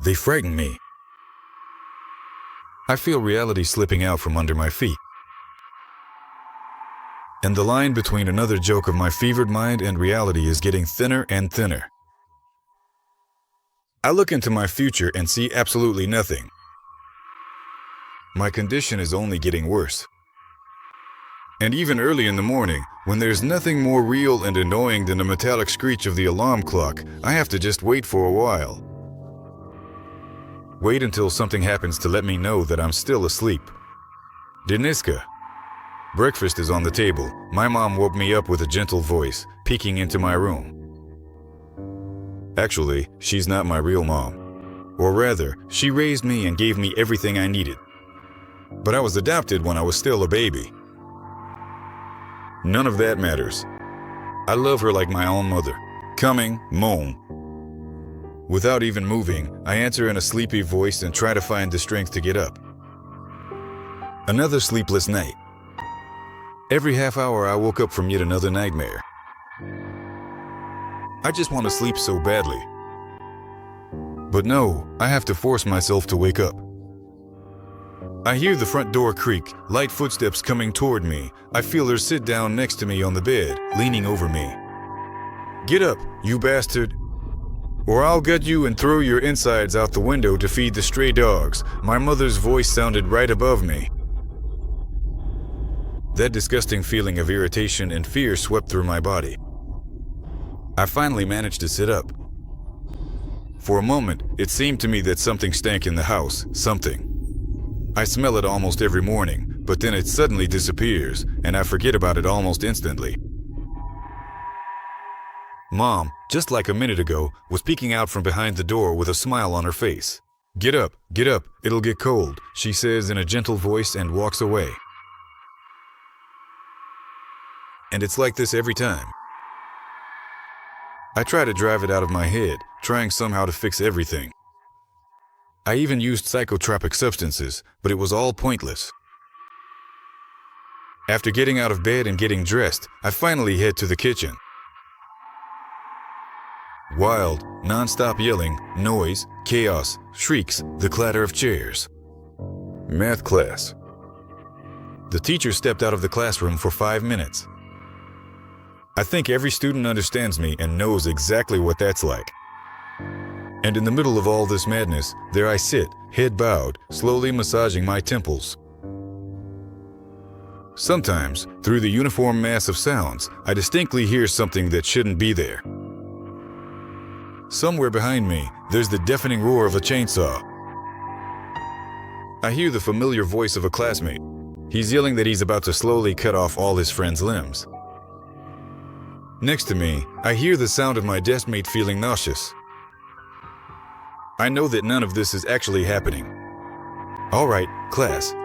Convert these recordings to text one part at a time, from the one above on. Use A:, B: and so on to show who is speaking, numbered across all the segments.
A: They frighten me. I feel reality slipping out from under my feet. And the line between another joke of my fevered mind and reality is getting thinner and thinner. I look into my future and see absolutely nothing. My condition is only getting worse. And even early in the morning, when there's nothing more real and annoying than the metallic screech of the alarm clock, I have to just wait for a while. Wait until something happens to let me know that I'm still asleep. Deniska. Breakfast is on the table. My mom woke me up with a gentle voice, peeking into my room. Actually, she's not my real mom. Or rather, she raised me and gave me everything I needed. But I was adopted when I was still a baby. None of that matters. I love her like my own mother. Coming, moan. Without even moving, I answer in a sleepy voice and try to find the strength to get up. Another sleepless night. Every half hour I woke up from yet another nightmare. I just want to sleep so badly. But no, I have to force myself to wake up. I hear the front door creak, light footsteps coming toward me. I feel her sit down next to me on the bed, leaning over me. Get up, you bastard, or I'll gut you and throw your insides out the window to feed the stray dogs. My mother's voice sounded right above me. That disgusting feeling of irritation and fear swept through my body. I finally managed to sit up. For a moment, it seemed to me that something stank in the house, something. I smell it almost every morning, but then it suddenly disappears, and I forget about it almost instantly. Mom, just like a minute ago, was peeking out from behind the door with a smile on her face. Get up, it'll get cold," she says in a gentle voice and walks away. And it's like this every time. I try to drive it out of my head, trying somehow to fix everything. I even used psychotropic substances, but it was all pointless. After getting out of bed and getting dressed, I finally head to the kitchen. Wild, non-stop yelling, noise, chaos, shrieks, the clatter of chairs. Math class. The teacher stepped out of the classroom for 5 minutes. I think every student understands me and knows exactly what that's like. And in the middle of all this madness, there I sit, head bowed, slowly massaging my temples. Sometimes, through the uniform mass of sounds, I distinctly hear something that shouldn't be there. Somewhere behind me, there's the deafening roar of a chainsaw. I hear the familiar voice of a classmate. He's yelling that he's about to slowly cut off all his friends' limbs. Next to me, I hear the sound of my deskmate feeling nauseous. I know that none of this is actually happening. All right, class.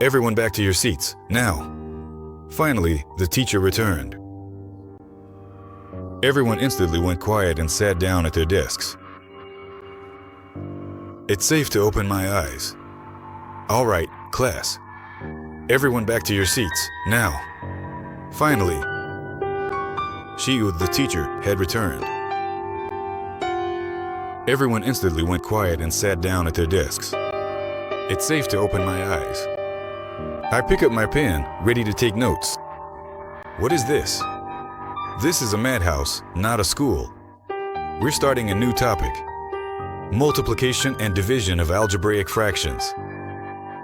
A: Everyone back to your seats, now. Finally, the teacher returned. Everyone instantly went quiet and sat down at their desks. It's safe to open my eyes. All right, class. Everyone back to your seats, now. Finally, she, the teacher, had returned. Everyone instantly went quiet and sat down at their desks. It's safe to open my eyes. I pick up my pen, ready to take notes. What is this? This is a madhouse, not a school. We're starting a new topic. Multiplication and division of algebraic fractions.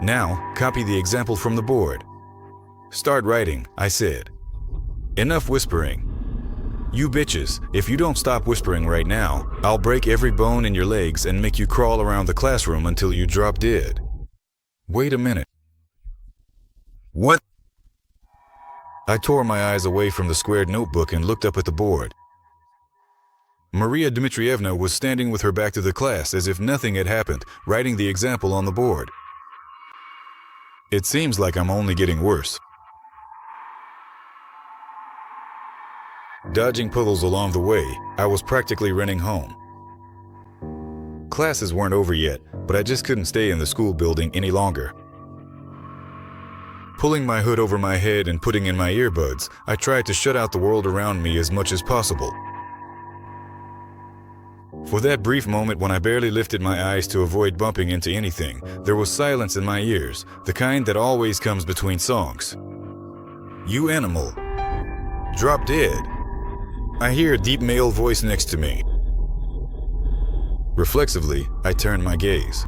A: Now, copy the example from the board. Start writing, I said. Enough whispering. You bitches, if you don't stop whispering right now, I'll break every bone in your legs and make you crawl around the classroom until you drop dead. Wait a minute. What? I tore my eyes away from the squared notebook and looked up at the board. Maria Dmitrievna was standing with her back to the class as if nothing had happened, writing the example on the board. It seems like I'm only getting worse. Dodging puddles along the way, I was practically running home. Classes weren't over yet, but I just couldn't stay in the school building any longer. Pulling my hood over my head and putting in my earbuds, I tried to shut out the world around me as much as possible. For that brief moment when I barely lifted my eyes to avoid bumping into anything, there was silence in my ears, the kind that always comes between songs. "You animal. Drop dead." I hear a deep male voice next to me. Reflexively, I turn my gaze.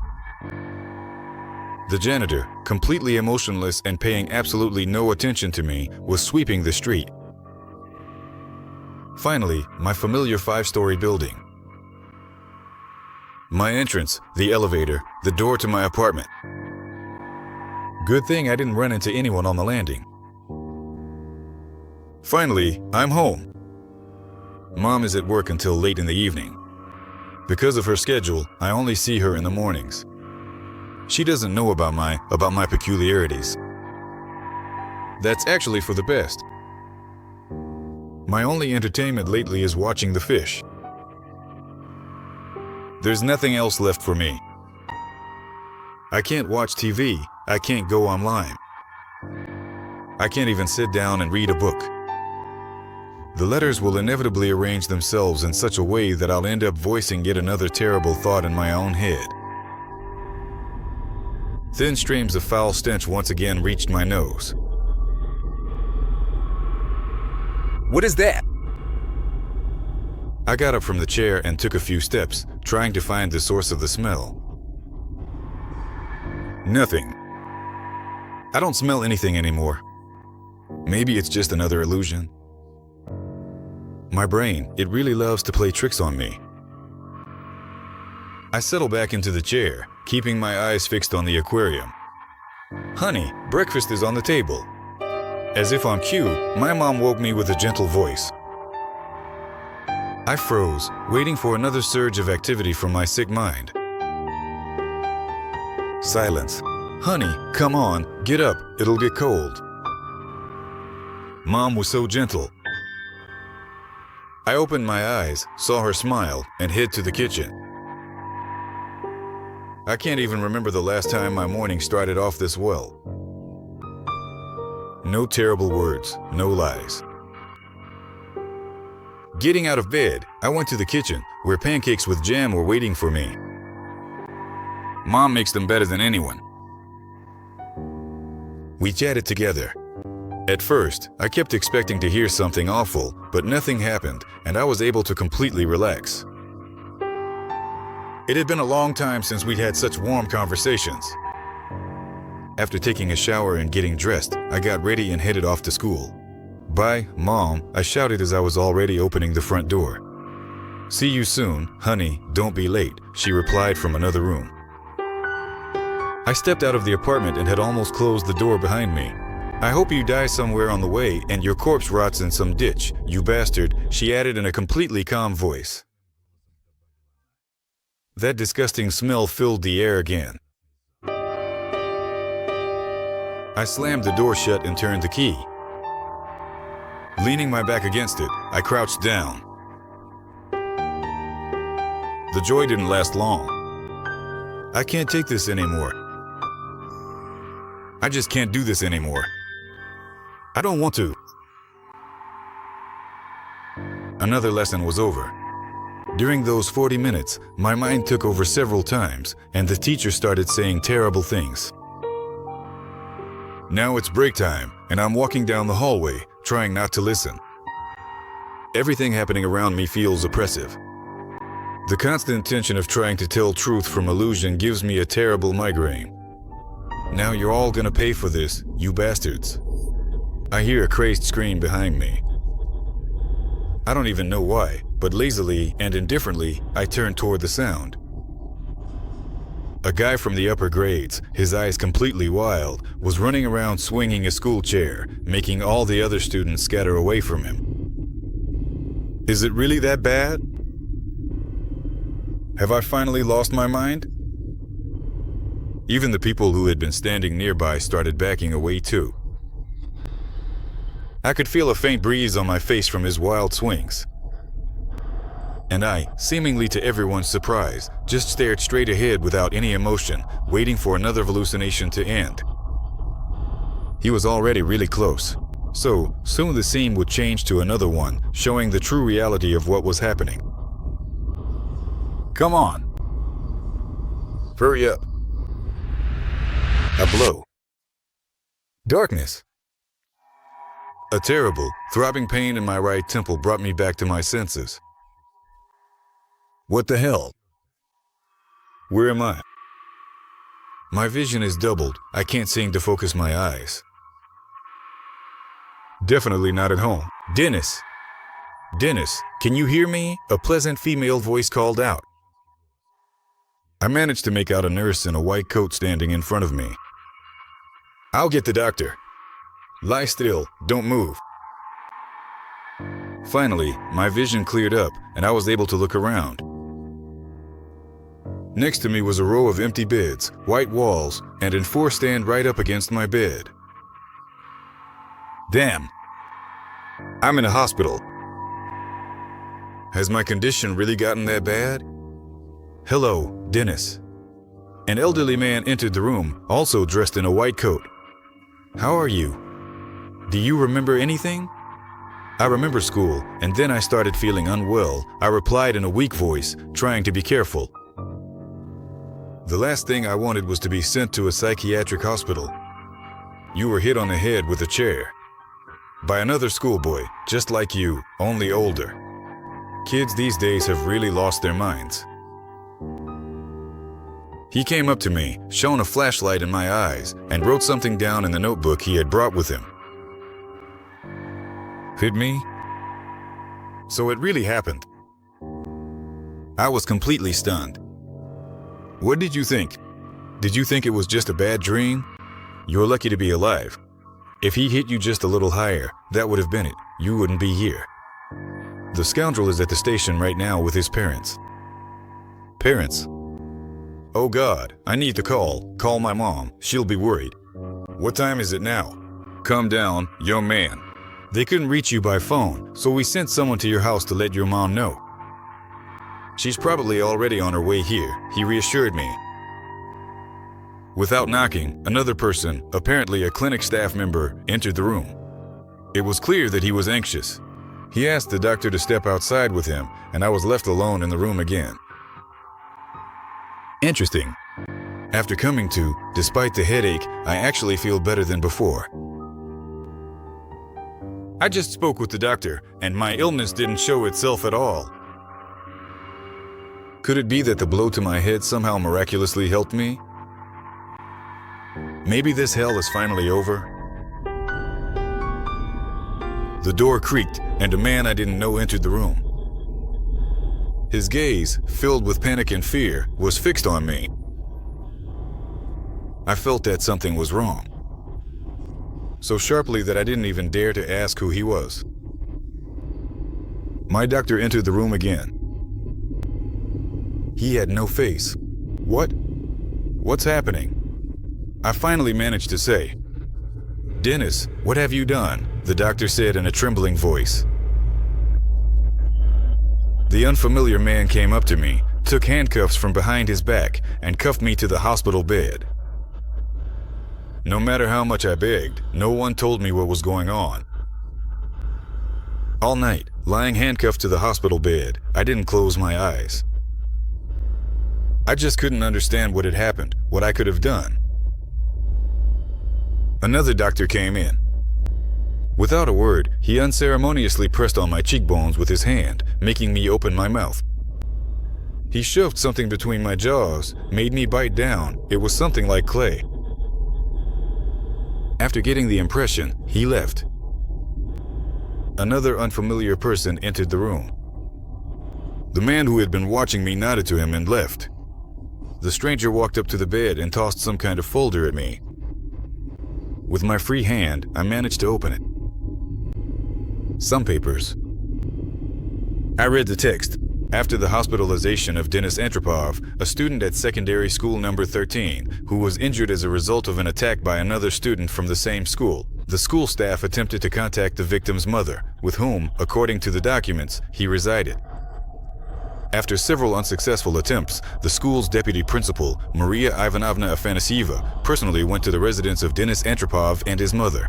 A: The janitor, completely emotionless and paying absolutely no attention to me, was sweeping the street. Finally, my familiar 5-story building. My entrance, the elevator, the door to my apartment. Good thing I didn't run into anyone on the landing. Finally, I'm home. Mom is at work until late in the evening. Because of her schedule, I only see her in the mornings. She doesn't know about my peculiarities. That's actually for the best. My only entertainment lately is watching the fish. There's nothing else left for me. I can't watch TV. I can't go online. I can't even sit down and read a book. The letters will inevitably arrange themselves in such a way that I'll end up voicing yet another terrible thought in my own head. Thin streams of foul stench once again reached my nose.
B: What is that?
A: I got up from the chair and took a few steps, trying to find the source of the smell. Nothing. I don't smell anything anymore. Maybe it's just another illusion. My brain, it really loves to play tricks on me. I settle back into the chair, keeping my eyes fixed on the aquarium. "Honey, breakfast is on the table." As if on cue, my mom woke me with a gentle voice. I froze, waiting for another surge of activity from my sick mind. Silence. "Honey, come on, get up, it'll get cold." Mom was so gentle. I opened my eyes, saw her smile, and head to the kitchen. I can't even remember the last time my morning started off this well. No terrible words, no lies. Getting out of bed, I went to the kitchen, where pancakes with jam were waiting for me. Mom makes them better than anyone. We chatted together. At first, I kept expecting to hear something awful, but nothing happened, and I was able to completely relax. It had been a long time since we'd had such warm conversations. After taking a shower and getting dressed, I got ready and headed off to school. "Bye, Mom," I shouted as I was already opening the front door. "See you soon, honey, don't be late," she replied from another room. I stepped out of the apartment and had almost closed the door behind me. "I hope you die somewhere on the way and your corpse rots in some ditch, you bastard," she added in a completely calm voice. That disgusting smell filled the air again. I slammed the door shut and turned the key. Leaning my back against it, I crouched down. The joy didn't last long. I can't take this anymore. I just can't do this anymore. I don't want to. Another lesson was over. During those 40 minutes, my mind took over several times, and the teacher started saying terrible things. Now it's break time, and I'm walking down the hallway, trying not to listen. Everything happening around me feels oppressive. The constant tension of trying to tell truth from illusion gives me a terrible migraine. Now you're all gonna pay for this, you bastards. I hear a crazed scream behind me. I don't even know why, but lazily and indifferently, I turn toward the sound. A guy from the upper grades, his eyes completely wild, was running around swinging a school chair, making all the other students scatter away from him. Is it really that bad? Have I finally lost my mind? Even the people who had been standing nearby started backing away too. I could feel a faint breeze on my face from his wild swings. And I, seemingly to everyone's surprise, just stared straight ahead without any emotion, waiting for another hallucination to end. He was already really close, so soon the scene would change to another one, showing the true reality of what was happening. Come on. Hurry up. A blow. Darkness. A terrible, throbbing pain in my right temple brought me back to my senses. What the hell? Where am I? My vision is doubled. I can't seem to focus my eyes. Definitely not at home. Dennis! Dennis, can you hear me? A pleasant female voice called out. I managed to make out a nurse in a white coat standing in front of me. I'll get the doctor. Lie still, don't move. Finally, my vision cleared up and I was able to look around. Next to me was a row of empty beds, white walls, and an 4 stand right up against my bed. Damn. I'm in a hospital. Has my condition really gotten that bad? Hello, Dennis. An elderly man entered the room, also dressed in a white coat. How are you? Do you remember anything? I remember school, and then I started feeling unwell. I replied in a weak voice, trying to be careful. The last thing I wanted was to be sent to a psychiatric hospital. You were hit on the head with a chair. By another schoolboy, just like you, only older. Kids these days have really lost their minds. He came up to me, shone a flashlight in my eyes, and wrote something down in the notebook he had brought with him. Hit me? So it really happened. I was completely stunned. What did you think? Did you think it was just a bad dream? You're lucky to be alive. If he hit you just a little higher, that would have been it. You wouldn't be here. The scoundrel is at the station right now with his parents. Parents? Oh God, I need to call my mom. She'll be worried. What time is it now? Calm down, young man. They couldn't reach you by phone, so we sent someone to your house to let your mom know. She's probably already on her way here, he reassured me. Without knocking, another person, apparently a clinic staff member, entered the room. It was clear that he was anxious. He asked the doctor to step outside with him, and I was left alone in the room again. Interesting. After coming to, despite the headache, I actually feel better than before. I just spoke with the doctor, and my illness didn't show itself at all. Could it be that the blow to my head somehow miraculously helped me? Maybe this hell is finally over? The door creaked, and a man I didn't know entered the room. His gaze, filled with panic and fear, was fixed on me. I felt that something was wrong. So sharply that I didn't even dare to ask who he was. My doctor entered the room again. He had no face. What's happening? I finally managed to say, Dennis, what have you done? The doctor said in a trembling voice. The unfamiliar man came up to me, took handcuffs from behind his back, and cuffed me to the hospital bed. No matter how much I begged, no one told me what was going on. All night, lying handcuffed to the hospital bed, I didn't close my eyes. I just couldn't understand what had happened, what I could have done. Another doctor came in. Without a word, he unceremoniously pressed on my cheekbones with his hand, making me open my mouth. He shoved something between my jaws, made me bite down. It was something like clay. After getting the impression, he left. Another unfamiliar person entered the room. The man who had been watching me nodded to him and left. The stranger walked up to the bed and tossed some kind of folder at me. With my free hand, I managed to open it. Some papers. I read the text. After the hospitalization of Denis Antropov, a student at secondary school number 13, who was injured as a result of an attack by another student from the same school, the school staff attempted to contact the victim's mother, with whom, according to the documents, he resided. After several unsuccessful attempts, the school's deputy principal, Maria Ivanovna Afanasieva, personally went to the residence of Denis Antropov and his mother.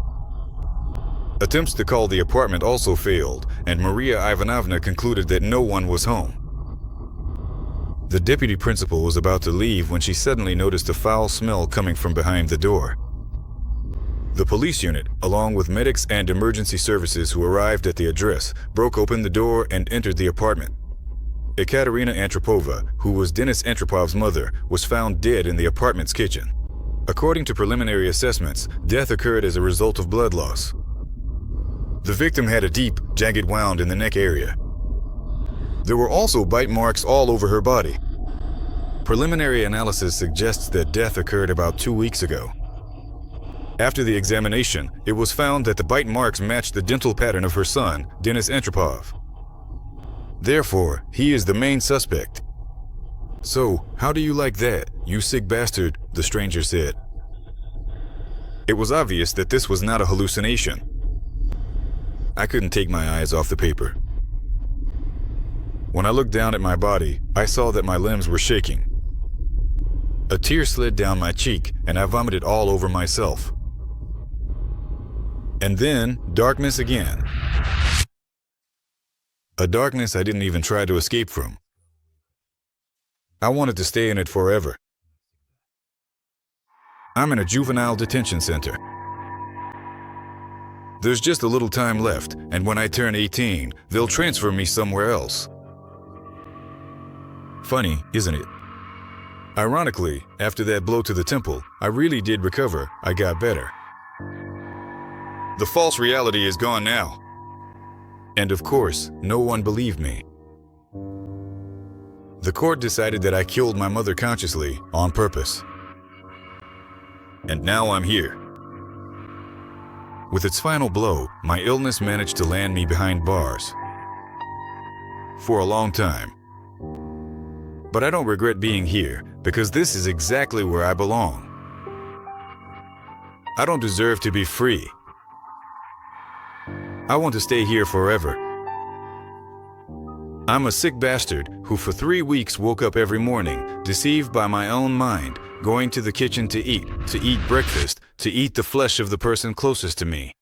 A: Attempts to call the apartment also failed, and Maria Ivanovna concluded that no one was home. The deputy principal was about to leave when she suddenly noticed a foul smell coming from behind the door. The police unit, along with medics and emergency services who arrived at the address, broke open the door and entered the apartment. Ekaterina Antropova, who was Denis Antropov's mother, was found dead in the apartment's kitchen. According to preliminary assessments, death occurred as a result of blood loss. The victim had a deep, jagged wound in the neck area. There were also bite marks all over her body. Preliminary analysis suggests that death occurred about 2 weeks ago. After the examination, it was found that the bite marks matched the dental pattern of her son, Denis Antropov. Therefore, he is the main suspect. "So, how do you like that, you sick bastard?" the stranger said. It was obvious that this was not a hallucination. I couldn't take my eyes off the paper. When I looked down at my body, I saw that my limbs were shaking. A tear slid down my cheek, and I vomited all over myself. And then, darkness again. A darkness I didn't even try to escape from. I wanted to stay in it forever. I'm in a juvenile detention center. There's just a little time left, and when I turn 18, they'll transfer me somewhere else. Funny, isn't it? Ironically, after that blow to the temple, I really did recover. I got better. The false reality is gone now. And of course, no one believed me. The court decided that I killed my mother consciously, on purpose. And now I'm here. With its final blow, my illness managed to land me behind bars. For a long time. But I don't regret being here, because this is exactly where I belong. I don't deserve to be free. I want to stay here forever. I'm a sick bastard who for 3 weeks woke up every morning, deceived by my own mind, going to the kitchen to eat breakfast, to eat the flesh of the person closest to me.